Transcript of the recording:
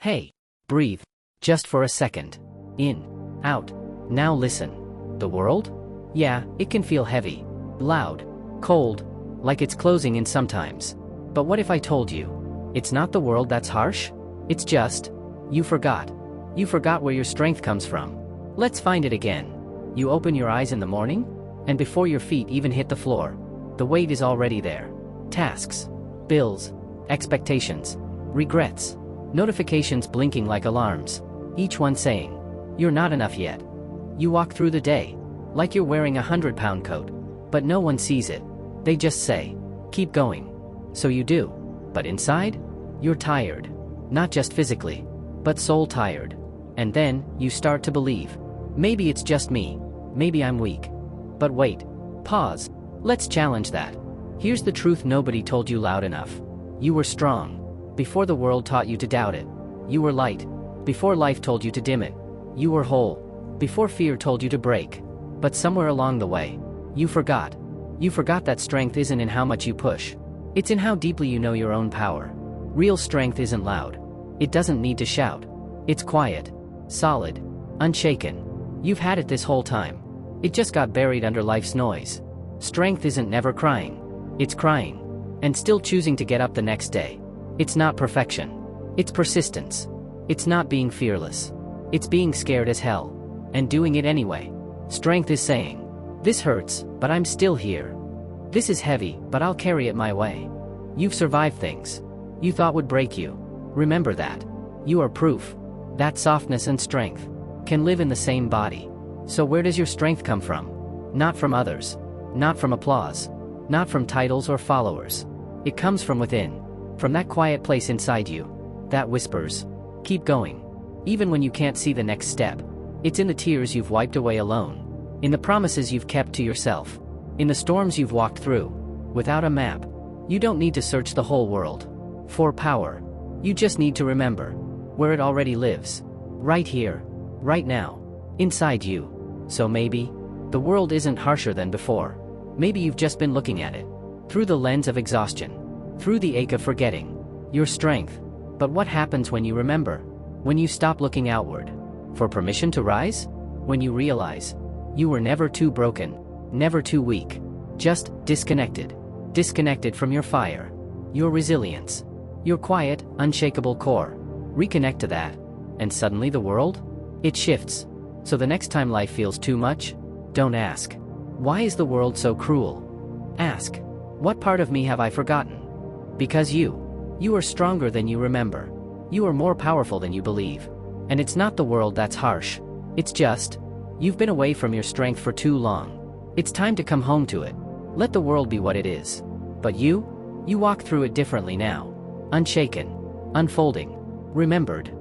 Hey, breathe. Just for a second. In, out. Now listen. The world? Yeah, it can feel heavy, loud, cold, like it's closing in sometimes. But what if I told you, it's not the world that's harsh? It's just, you forgot. You forgot where your strength comes from. Let's find it again. You open your eyes in the morning, and before your feet even hit the floor, the weight is already there. Tasks, bills, expectations, regrets, notifications blinking like alarms, each one saying, you're not enough yet. You walk through the day, like you're wearing a 100-pound coat, but no one sees it. They just say, keep going. So you do. But inside, you're tired. Not just physically, but soul tired. And then, you start to believe. Maybe it's just me. Maybe I'm weak. But wait. Pause. Let's challenge that. Here's the truth nobody told you loud enough. You were strong. Before the world taught you to doubt it. You were light. Before life told you to dim it. You were whole. Before fear told you to break. But somewhere along the way, you forgot. You forgot that strength isn't in how much you push. It's in how deeply you know your own power. Real strength isn't loud. It doesn't need to shout. It's quiet, solid, unshaken. You've had it this whole time. It just got buried under life's noise. Strength isn't never crying. It's crying. And still choosing to get up the next day. It's not perfection. It's persistence. It's not being fearless. It's being scared as hell. And doing it anyway. Strength is saying, this hurts, but I'm still here. This is heavy, but I'll carry it my way. You've survived things you thought would break you. Remember that. You are proof that softness and strength can live in the same body. So where does your strength come from? Not from others. Not from applause. Not from titles or followers. It comes from within. From that quiet place inside you that whispers, keep going. Even when you can't see the next step. It's in the tears you've wiped away alone. In the promises you've kept to yourself. In the storms you've walked through. Without a map. You don't need to search the whole world for power. You just need to remember where it already lives. Right here. Right now. Inside you. So maybe the world isn't harsher than before. Maybe you've just been looking at it through the lens of exhaustion. Through the ache of forgetting your strength. But what happens when you remember? When you stop looking outward for permission to rise? When you realize you were never too broken, never too weak, just disconnected. Disconnected from your fire, your resilience, your quiet, unshakable core. Reconnect to that, and suddenly the world? It shifts. So the next time life feels too much, don't ask, why is the world so cruel? Ask, what part of me have I forgotten? Because you are stronger than you remember. You are more powerful than you believe. And it's not the world that's harsh. It's just, you've been away from your strength for too long. It's time to come home to it. Let the world be what it is. But you walk through it differently now. Unshaken. Unfolding. Remembered.